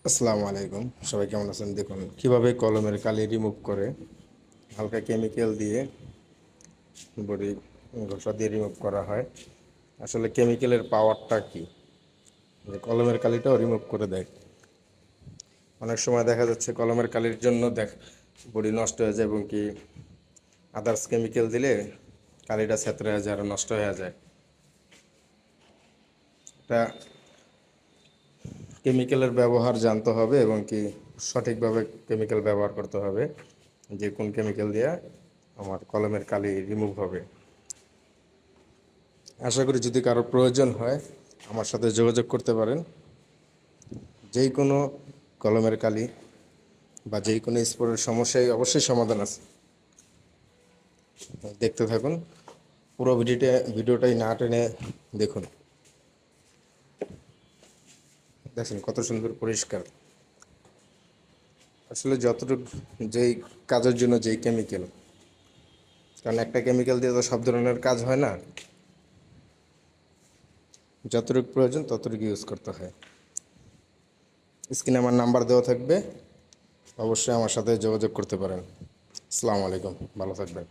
আসসালামু আলাইকুম, সবাই কেমন আছেন? দেখুন কিভাবে কলমের কালি রিমুভ করে হালকা কেমিক্যাল দিয়ে বডি ঘষা দিয়ে রিমুভ করা হয়। আসলে কেমিক্যালের পাওয়ারটা কি, যে কলমের কালিটাও রিমুভ করে দেয়। অনেক সময় দেখা যাচ্ছে কলমের কালির জন্য বডি নষ্ট হয়ে যায়, এবং কি আদার্স কেমিক্যাল দিলে কালিটা ছেঁতড়ে হয়ে যায় আর নষ্ট হয়ে যায়। এটা কেমিক্যালের ব্যবহার জানতে হবে, এবং কি সঠিকভাবে কেমিক্যাল ব্যবহার করতে হবে, যে কোন কেমিক্যাল দিয়ে আমার কলমের কালি রিমুভ হবে। আশা করি যদি কারো প্রয়োজন হয় আমার সাথে যোগাযোগ করতে পারেন। যেই কোনো কলমের কালি বা যেই কোনো স্পোর্টের সমস্যায় অবশ্যই সমাধান আছে। দেখতে থাকুন, পুরো ভিডিওটাই না টেনে দেখুন। দেখেন কত সুন্দর পরিষ্কার। আসলে যতটুকু যেই কাজের জন্য যেই কেমিক্যাল, কারণ একটা কেমিক্যাল দিয়ে তো সব ধরনের কাজ হয় না, যতটুকু প্রয়োজন ততটুকু ইউজ করতে হয়। স্ক্রিনে আমার নাম্বার দেওয়া থাকবে, অবশ্যই আমার সাথে যোগাযোগ করতে পারেন। আসসালামু আলাইকুম, ভালো থাকবেন।